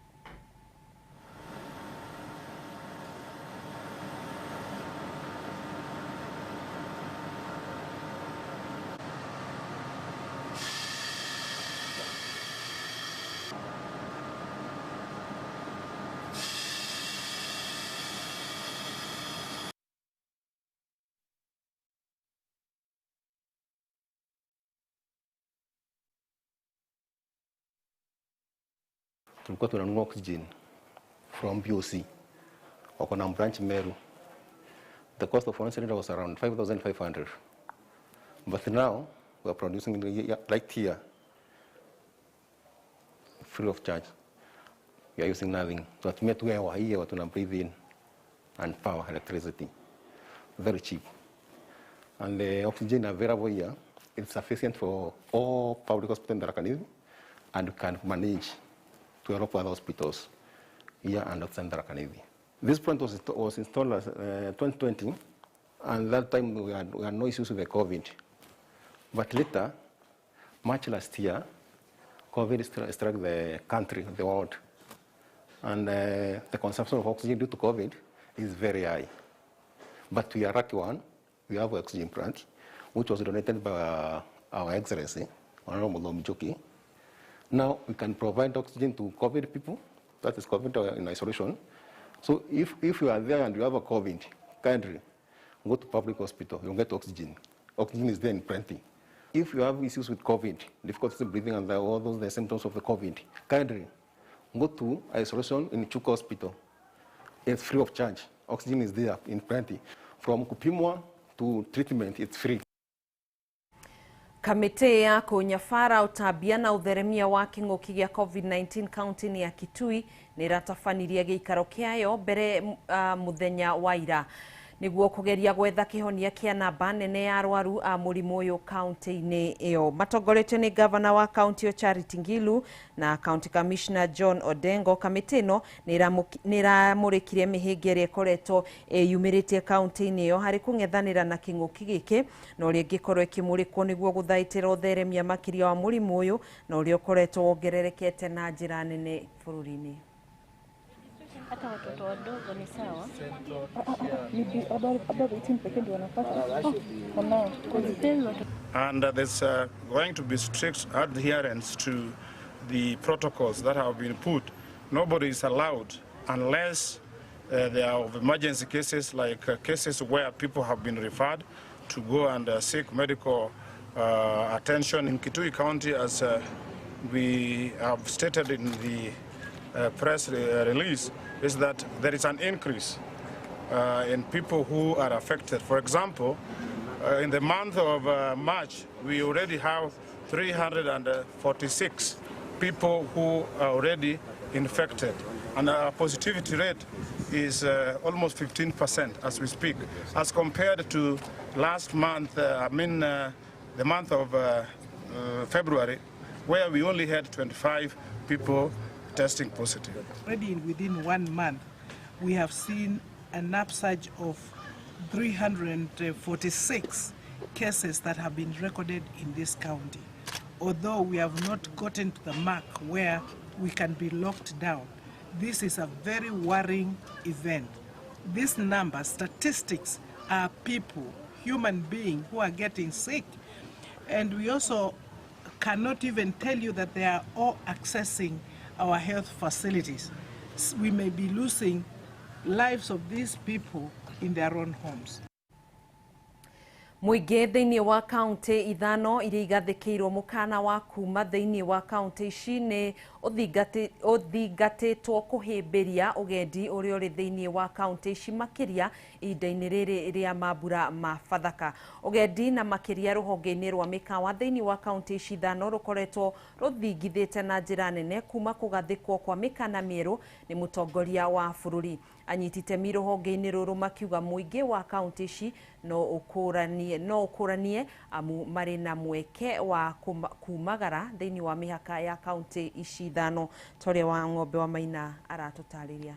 Tulikuwa tunanunua oxygen from BOC wako na branch Meru. The cost of one cylinder was around 5,500. But now we are producing right here free of charge. We are using nothing. So tunatumia tu hewa hii hewa tuna breathe in and power electricity. Very cheap. And the oxygen available here is sufficient for all public hospitals in Tharaka Nithi and can manage to help other hospitals here and outside Tharaka Nithi. This plant was installed in 2020, and that time we had no issues with the COVID. But later, March last year, COVID struck the country, the world, and the consumption of oxygen due to COVID is very high. But we are lucky one, we have an oxygen plant, which was donated by our Excellency, Honorable Muthomi Njuki. Now we can provide oxygen to COVID people, that is COVID in isolation. So if you are there and you have a COVID, kindly go to public hospital, you'll get oxygen. Oxygen is there in plenty. If you have issues with COVID, difficulty breathing and all those the symptoms of the COVID, kindly go to isolation in Chuka Hospital. It's free of charge. Oxygen is there in plenty. From kupimwa to treatment, it's free. Kamite ya kunyafara utabia na utheremia wa king'uki gia COVID-19 kaunti ya Kitui ni ratafaniria giikaro kiayo mbere muthenya wa ira. niguo kugeria gwetha kihonia kia namba nene ya arwaru a murimu uyu kaunti-ini iyo. Matongoretio ni gavana wa kaunti Charity Ngilu na county commissioner John Odengo. Kamiti ino ni iramurikire mihinga iria ikoretwo yumiritie kaunti-ini iyo hari kung'ethanira na king'uki giki na uria ingikorwo ikimurikwo niguo guthaitira utheremia makiria wa murimu uyu na uria ukoretwo wongererekete na njira nene bururi-ini. Hata watoto wadogo ni sawa. And there's going to be strict adherence to the protocols that have been put. Nobody is allowed unless there are emergency cases, like cases where people have been referred to go and seek medical attention. In Kitui County, as we have stated in the press release, is that there is an increase in people who are affected. For example, in the month of March, we already have 346 people who are already infected, and our positivity rate is almost 15% as we speak, as compared to last month, the month of February, where we only had 25 people testing positive. Already within 1 month, we have seen an upsurge of 346 cases that have been recorded in this county. Although we have not gotten to the mark where we can be locked down, this is a very worrying event. These numbers, statistics, are people, human beings who are getting sick. And we also cannot even tell you that they are all accessing our health facilities. We may be losing lives of these people in their own homes. Muingi thiini wa kaunti ithano iria igathikirwo mukana wa kuma thiini wa kaunti ici ni uthingatitwo kuhimbiria ugendi uria uri thiini wa kaunti ici makiria ihinda-ini riri ria mambura ma Bathaka. Ugendi na makiria ruhonge-ini rwa mikawa thiini wa kaunti ici ithano rukoretwo ruthingithite na njira nene kuma kugathikwo kwa mikana mieru ni mutongoria wa bururi. Anyiti itemi ruhonge-ini ruru makiuga muingi wa kaunti ici no ukuranie amu mari na mweke wa kumagara thiini wa mihaka ya kaunti ici ithano. Tore wa Ng'ombe wa Maina aratutariria.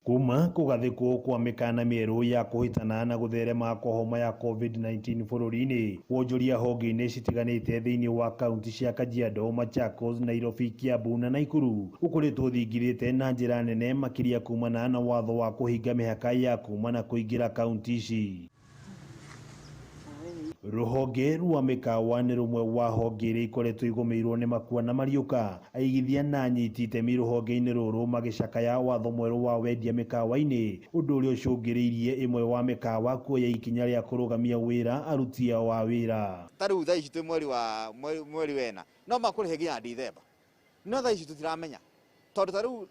Kuma kugathikwo kwa mikana mieru ya kuhitana na gutherema kwa homa ya COVID-19 bururi-ini, wonjoria honge-ini citiganite thiini wa kaunti cia Kajiado, Machakos, Nairobi, Kiambu na Nakuru ukoretwo uthingithite na njira nene makiria kumana na watho wa kuhinga mihaka ya kuma na kuingira kaunti ici. Ruhonge rwa mikawa ni rumwe wa honge iria ikoretwo igumirwo ni makua na mariuka. Aigithia na anyiti itemi ruhonge-ini ruru magicakaya watho mweru wa wendia mikawa-ini, undu uria ucungiriirie imwe wa mikawa kuoya ikinya ria kurugamia wira aruti wa wira. Tariu thaa ici twi mweri wena no makurihe nginya Dithemba, no thaa ici tutiramenya tondu tariu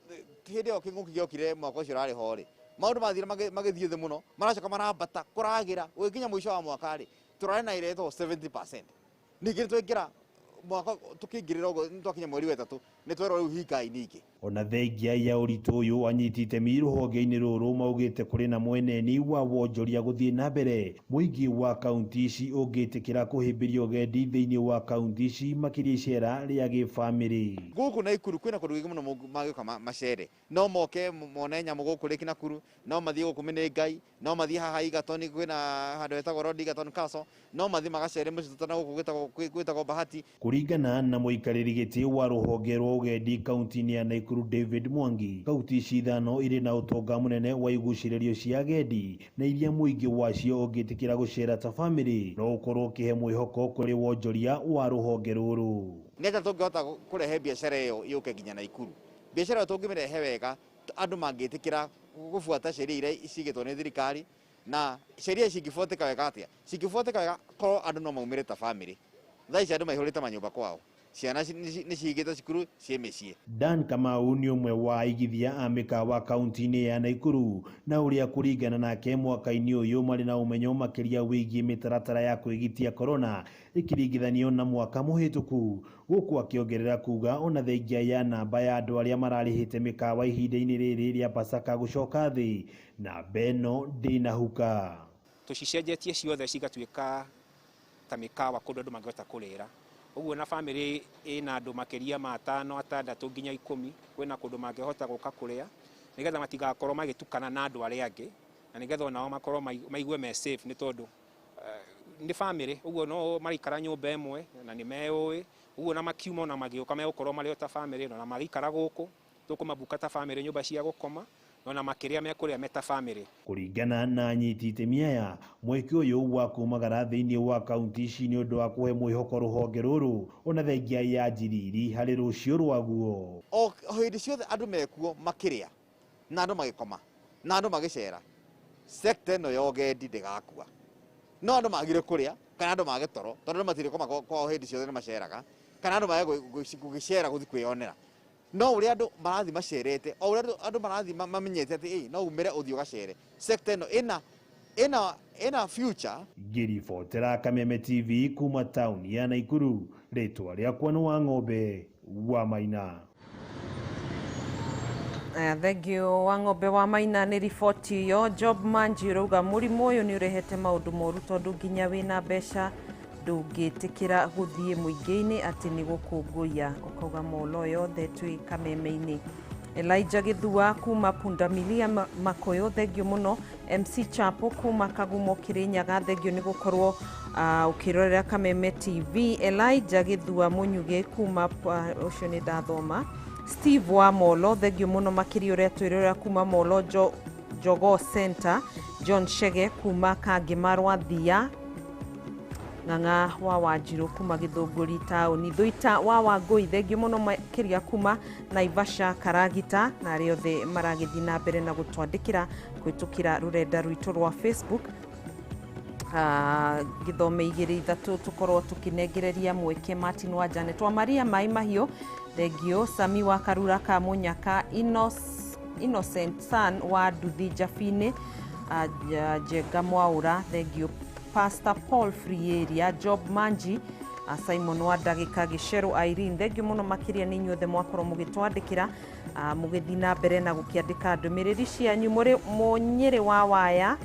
hindi iyo king'uki giokire mwaka ucio rari hori maundu mathire magithie thi muno maracoka marambata kuragira ugikinya mwisho wa mwaka ri turare na ireto 70%. Ningĩ twekĩra mwaka tukingirira ugo twakinya mweri wetatu ni twero riu hikai ningi. Ona thengia ya uritu uyu anyiti itemi ruhonge-ini ruru maugite kuri na mweneni wa wonjoria guthie na mbere muingi wa kaunti ici ungitikira kuhimbiria ugendi thiini wa kaunti ici makiria icera ria gifamiri. Guku na Ikuru kwina kundu gwiki muno magioka macere no moke mone nyamu guku riki Nakuru, no mathie guku Ngai, no mathie haha Gathoni kwina handu hetagwo Road Gathoni Castle, no mathie magacere mucitana guku gwitagwo Bahati. Kuringana na muikariri giti wa ruhonge rwa ugendi kaunti-ini ya Nakuru David Mwangi, kaunti ici ithano iri na utonga munene wa iguciririo cia agendi na iria muingi wacio ungitikira gucera ta family no ukorwo ukihe mwihoko kuri wonjoria wa ruhonge ruru. Neta tungihota kurehe biashara iyo yuke nginya Nakuru, biashara tungimirehe wega andu mangitikira gubuata sheria iria cigitwo ni thirikari, na sheria cingibuatĩka wega atia, cingibuatĩka wega korwo andu no maumire ta family. Thaa ici andu maihurite manyumba kwao ciana nĩ cigĩte cukuru ciĩ mĩciĩ. Dan Kamau nĩ ũmwe wa aigithia a mĩkawa kaunti-inĩ ya Naikuru na ũrĩa kũringana nake mwaka-inĩ ũyũ marĩ na ũmenyo makĩria wĩgiĩ mĩtaratara ya kwĩgitia corona ĩkĩringithanio na mwaka mũhĩtũku, gũkũ akĩongerera kuga ona thengia ya namba ya andũ arĩa mararĩhĩte mĩkawa ihinda-inĩ rĩrĩ rĩa Pasaka gũcoka thĩ, namba ĩno ndĩnahuka. Tũcicenjetie ciothe cigatuĩka ta mĩkawa kũndũ andũ mangĩhota kũrĩra. Ũguo na family ĩna andũ makĩria ma 5, 6 nginya 10 kwĩna kũndũ mangĩhota gũka kũrĩa nĩgetha matigakorwo magĩtukana na andũ arĩa angĩ, na nĩgetha onao makorwo maigue me safe nĩ tondũ nĩ family. Ũguo no marikara nyũmba ĩmwe na nĩ meũĩ, ũguo na makiuma na magĩũka megũkorwo marĩ ta family, na magĩikara gũkũ tũkũmabuka ta family nyũmba cia gũkoma na makĩria mekũrĩa meta family. Kũringana na anyiti itemi aya, mweke ũyũ wa kumagara thĩinĩ wa kaunti ici nĩ ũndũ wa kũhe mwĩhoko rũhonge rũrũ ona thengia ya njiriri harĩ rũciũ rwaguo. O hĩndĩ ciothe andũ mekuo makĩrĩa na andũ magĩkoma na andũ magĩcera, sector ĩno ya ũgendi ndĩgakua. No andũ magire kũrĩa kana andũ mage toro tondũ matirĩ koma kwao hĩndĩ ciothe nĩ maceraga, kana andũ mage gũgĩcera gũthiĩ kwĩyonera. No ũrĩa andũ marathi macerete, o ũrĩa andũ marathi mamenyete atĩ no umĩre ũthiĩ ũgacere, sector ĩno ĩna future. Ngĩribotera Kameme TV kuma taũni ya Naikuru, rĩtwa rĩakwa nĩ Wang'ombe wa Maina. Thengio wa Ng'ombe wa Maina nĩ riboti ĩyo. Job Manji rauga mũrimũ ũyũ nĩ ũrehete maũndũ moru tondũ nginya wĩna mbeca ndũngĩtĩkĩra gũthiĩ mũingĩ-inĩ atĩ nĩ gũkũngũiya. Ũkauga molo yothe twĩ Kameme-inĩ. Elijah Gĩthua kuma Pundamilia Makoyo, thengio mũno. MC Chapo kuma Kagumo Kirinyaga, thengio nĩ gũkorwo ũkĩrorera Kameme TV. Elijah Gĩthua Mũnyuge kuma ũcio nĩ ndathoma. Steve wa Molo, thengio mũno makĩria ũrĩa twĩrorera kuma Molo Jogoo Center. John Shege kuma Kangimarwa Thia. Ng'ang'a wa Wanjiru kuma Gĩthũngũri taũni. Thũita wa Wangũi, thengio mũno makĩria kuma Naivasha Karagita, na arĩa othe maragĩthiĩ na mbere na gũtwandĩkĩra kũhĩtũkĩra rũrenda rwitũ rwa Facebook. Gĩthome 2-3 tũkorwo tũkĩnengereria mweke Martin wa Janet wa Maria Mai Mahiũ, thengio. Sami wa Karura ka Mũnyaka, Innocent San wa Nduthi Jabi-inĩ, Njenga Mwaũra, thengio. Pastor Paul Frieria, Job Manji, Simon wa Ndagĩka, Gĩcerũ Irene, thengio mũno makĩria nĩ inyuothe mwakorwo mũgĩtwandĩkĩra mũgĩthiĩ na mbere na gũkĩandĩka ndũmĩrĩri cianyu. Mũrĩ Mũnyĩrĩ wa Waya,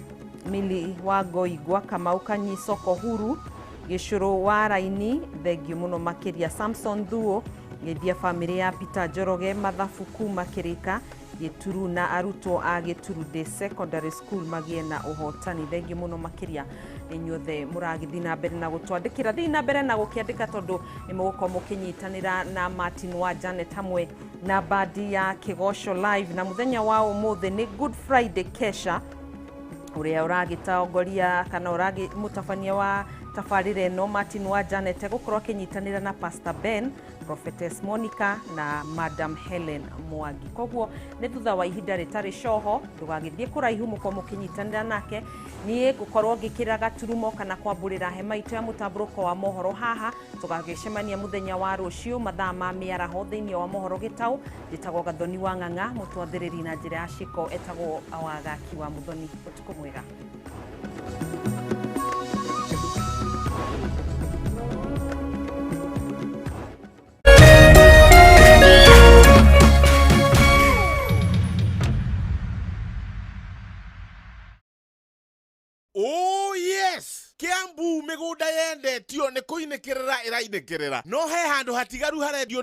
Mili wa Ngoigwa, Kamau Kanyi Soko Huru, Gĩcũrũ wa Raini, thengio mũno makĩria. Samson Thuo, Gĩthia family ya Peter Njoroge, Mathabu kuma Kĩrĩka, Gĩturu na arutwo a Gĩturu Day Secondary School magĩe na ũhotani, thengio mũno makĩria inyuothe mũragĩthiĩ na mbere na gũtwandĩkĩra. Thiĩ na mbere na gũkĩandĩka tondũ nĩ mũgũkorwo mũkĩnyitanĩra na Martin wa Janet hamwe na bandi ya Kĩgoco Live, na mũthenya wa ũmũthĩ nĩ Good Friday Kesha ũrĩa ũragĩtongoria kana mũtabania wa tabarĩra ĩno Martin wa Janet gũkorwo akĩnyitanĩra na Pastor Ben, Prophetess Monica na Madam Helen Mwangi. Koguo nĩ thutha wa ihinda rĩtarĩ coho, ndũgagĩthiĩ kũraihu mũkorwo mũkĩnyitanĩra nake. Niĩ ngũkorwo ngĩkĩra gaturumo kana kwambũrĩra hema itũ ya mũtambũrũko wa mohoro haha, tũgagĩcemania mũthenya wa rũciũ mathaa ma mĩaraho thĩinĩ wa mohoro gĩtaũ. Njĩtagwo Gathoni wa Ng'ang'a, mũtwathĩrĩri na njĩra ya ciko etagwo Awagaki wa Muthoni. Ũtukũ mwega. Oh yes! Kiambu mĩgũnda yendetio nĩ kũinĩkĩrĩra ĩrainĩkĩrĩra. No he handũ hatigaru harendio nĩ